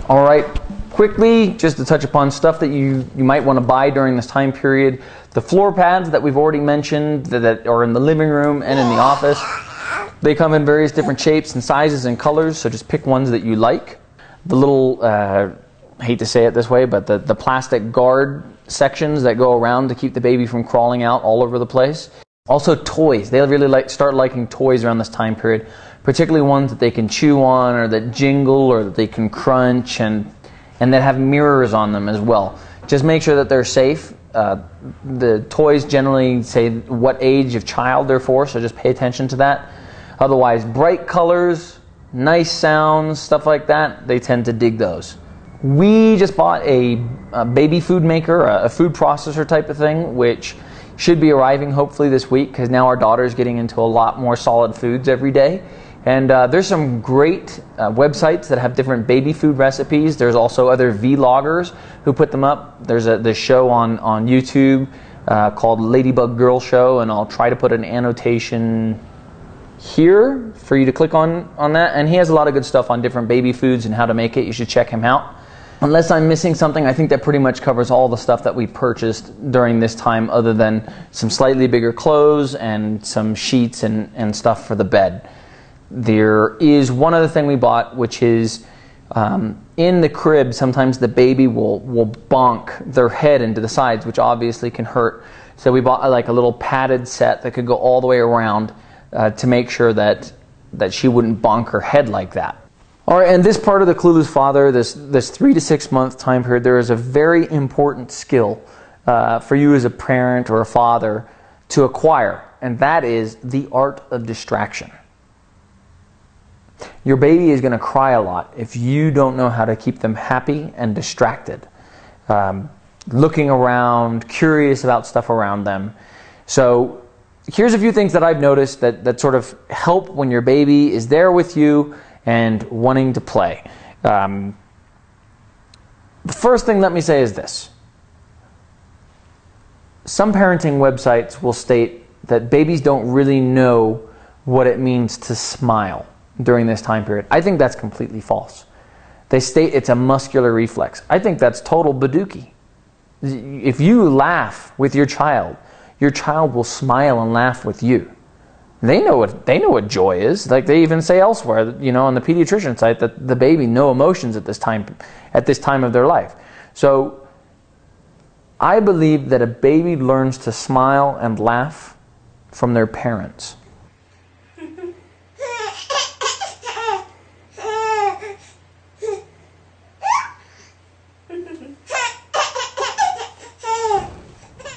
All right, quickly, just to touch upon stuff that you might want to buy during this time period. The floor pads that we've already mentioned that are in the living room and in the office, they come in various different shapes and sizes and colors, so just pick ones that you like. The little, I hate to say it this way, but the plastic guard sections that go around to keep the baby from crawling out all over the place. Also toys. They really start liking toys around this time period, particularly ones that they can chew on or that jingle or that they can crunch and that have mirrors on them as well. Just make sure that they're safe. The toys generally say what age of child they're for, so just pay attention to that. Otherwise, bright colors, nice sounds, stuff like that, they tend to dig those. We just bought a baby food maker, a food processor type of thing, which should be arriving hopefully this week because now our daughter is getting into a lot more solid foods every day. And there's some great websites that have different baby food recipes. There's also other vloggers who put them up. There's this show on YouTube called Ladybug Girl Show, and I'll try to put an annotation here for you to click on that. And he has a lot of good stuff on different baby foods and how to make it. You should check him out. Unless I'm missing something, I think that pretty much covers all the stuff that we purchased during this time, other than some slightly bigger clothes and some sheets and stuff for the bed. There is one other thing we bought, which is in the crib, sometimes the baby will bonk their head into the sides, which obviously can hurt. So we bought like a little padded set that could go all the way around to make sure that she wouldn't bonk her head like that. All right, and this part of the Clueless Father, this 3 to 6 month time period, there is a very important skill for you as a parent or a father to acquire, and that is the art of distraction. Your baby is going to cry a lot if you don't know how to keep them happy and distracted, looking around, curious about stuff around them. So here's a few things that I've noticed that sort of help when your baby is there with you and wanting to play. The first thing let me say is this. Some parenting websites will state that babies don't really know what it means to smile during this time period. I think that's completely false. They state it's a muscular reflex. I think that's total badookie. If you laugh with your child will smile and laugh with you. They know what joy is. Like they even say elsewhere, on the pediatrician site, that the baby no emotions at this time of their life. So I believe that a baby learns to smile and laugh from their parents.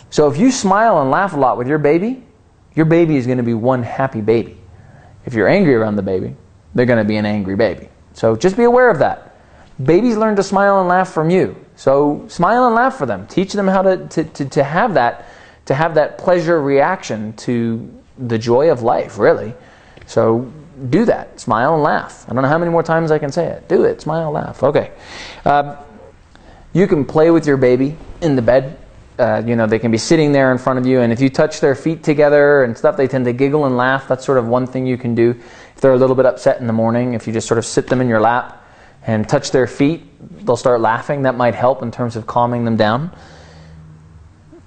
So if you smile and laugh a lot with your baby is going to be one happy baby. If you're angry around the baby, they're going to be an angry baby. So just be aware of that. Babies learn to smile and laugh from you. So smile and laugh for them. Teach them how to have that pleasure reaction to the joy of life, really. So do that. Smile and laugh. I don't know how many more times I can say it. Do it. Smile and laugh. Okay. You can play with your baby in the bed. They can be sitting there in front of you, and if you touch their feet together and stuff, they tend to giggle and laugh. That's sort of one thing you can do. If they're a little bit upset in the morning, if you just sort of sit them in your lap and touch their feet, they'll start laughing. That might help in terms of calming them down.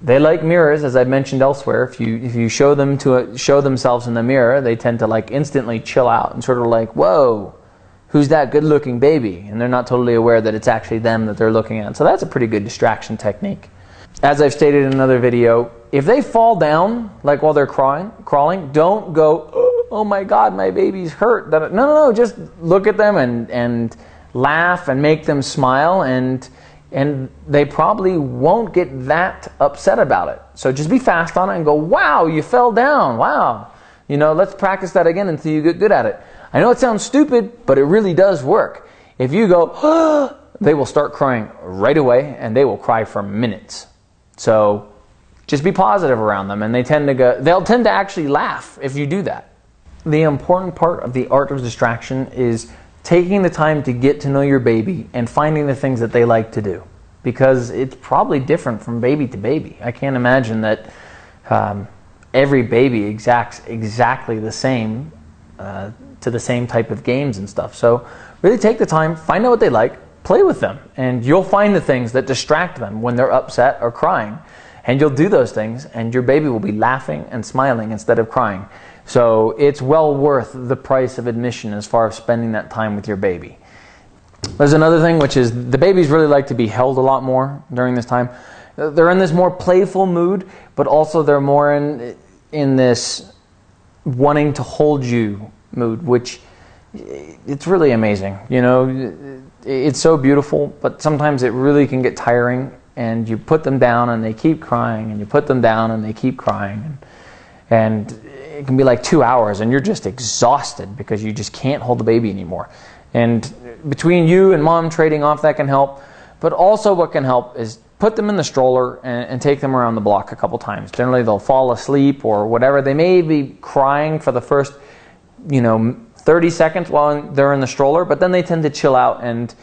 They like mirrors, as I've mentioned elsewhere. If you show them to show themselves in the mirror, they tend to like instantly chill out and sort of like, whoa, who's that good-looking baby? And they're not totally aware that it's actually them that they're looking at. So that's a pretty good distraction technique. As I've stated in another video, if they fall down, like while they're crawling, don't go, oh my God, my baby's hurt. No, just look at them and laugh and make them smile, and they probably won't get that upset about it. So just be fast on it and go, wow, you fell down, wow. Let's practice that again until you get good at it. I know it sounds stupid, but it really does work. If you go, they will start crying right away, and they will cry for minutes. So just be positive around them, and they'll tend to actually laugh if you do that. The important part of the art of distraction is taking the time to get to know your baby and finding the things that they like to do, because it's probably different from baby to baby. I can't imagine that every baby exacts exactly the same to the same type of games and stuff. So really take the time, find out what they like, play with them, and you'll find the things that distract them when they're upset or crying. And you'll do those things, and your baby will be laughing and smiling instead of crying. So it's well worth the price of admission as far as spending that time with your baby. There's another thing, which is the babies really like to be held a lot more during this time. They're in this more playful mood, but also they're more in this wanting to hold you mood, which it's really amazing. You know, it's so beautiful, but sometimes it really can get tiring, and you put them down and they keep crying, and you put them down and they keep crying, and it can be like 2 hours and you're just exhausted because you just can't hold the baby anymore. And between you and mom trading off, that can help. But also what can help is put them in the stroller and take them around the block a couple times. Generally they'll fall asleep or whatever. They may be crying for the first 30 seconds while they're in the stroller, but then they tend to chill out, and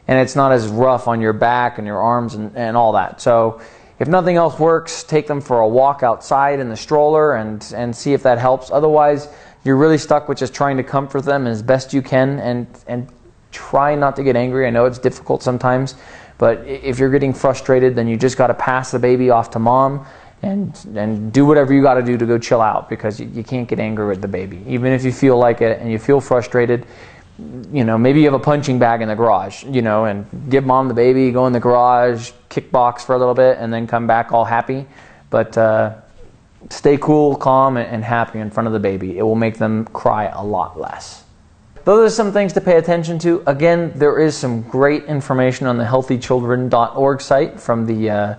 it's not as rough on your back and your arms and all that. So if nothing else works, take them for a walk outside in the stroller and see if that helps. Otherwise, you're really stuck with just trying to comfort them as best you can, and try not to get angry. I know it's difficult sometimes, but if you're getting frustrated, then you just got to pass the baby off to mom and do whatever you got to do to go chill out, because you can't get angry with the baby. Even if you feel like it and you feel frustrated, maybe you have a punching bag in the garage, and give mom the baby, go in the garage, kickbox for a little bit, and then come back all happy. But stay cool, calm, and happy in front of the baby. It will make them cry a lot less. Those are some things to pay attention to. Again, there is some great information on the healthychildren.org site from the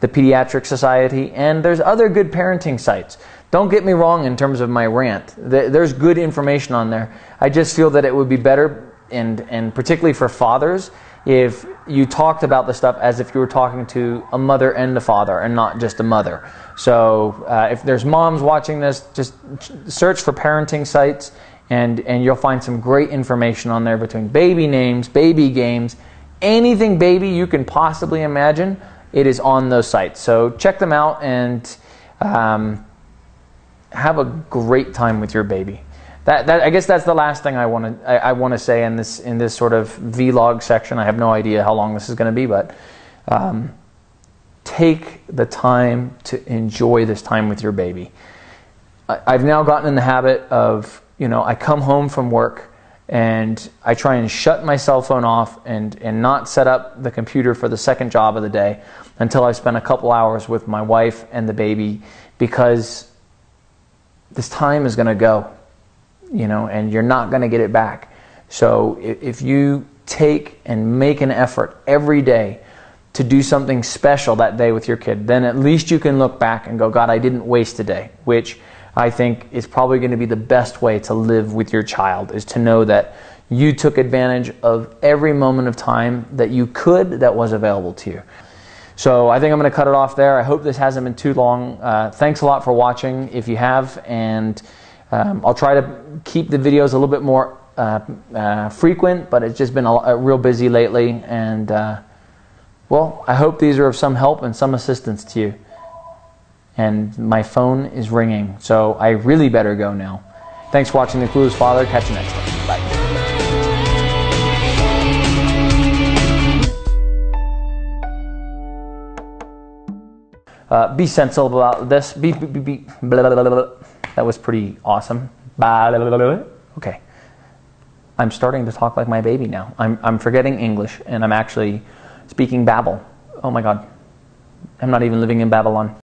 Pediatric Society, and there's other good parenting sites. Don't get me wrong in terms of my rant. There's good information on there. I just feel that it would be better, and particularly for fathers, if you talked about the stuff as if you were talking to a mother and a father and not just a mother. So if there's moms watching this, just search for parenting sites, and you'll find some great information on there between baby names, baby games, anything baby you can possibly imagine. It is on those sites. So check them out and have a great time with your baby. I guess that's the last thing I want to say in this sort of vlog section. I have no idea how long this is going to be, but take the time to enjoy this time with your baby. I've now gotten in the habit of, I come home from work and I try and shut my cell phone off and not set up the computer for the second job of the day until I've spent a couple hours with my wife and the baby, because this time is going to go, and you're not going to get it back. So if you take and make an effort every day to do something special that day with your kid, then at least you can look back and go, God, I didn't waste a day, which I think is probably going to be the best way to live with your child, is to know that you took advantage of every moment of time that you could, that was available to you. So I think I'm going to cut it off there. I hope this hasn't been too long. Thanks a lot for watching if you have, and I'll try to keep the videos a little bit more frequent, but it's just been real busy lately, and well, I hope these are of some help and some assistance to you. And my phone is ringing, so I really better go now. Thanks for watching The Clueless Father. Catch you next time. Bye. Be sensible about this. Blah, blah, blah, blah. That was pretty awesome. Blah, blah, blah, blah. Okay. I'm starting to talk like my baby now. I'm forgetting English, and I'm actually speaking Babel. Oh my God. I'm not even living in Babylon.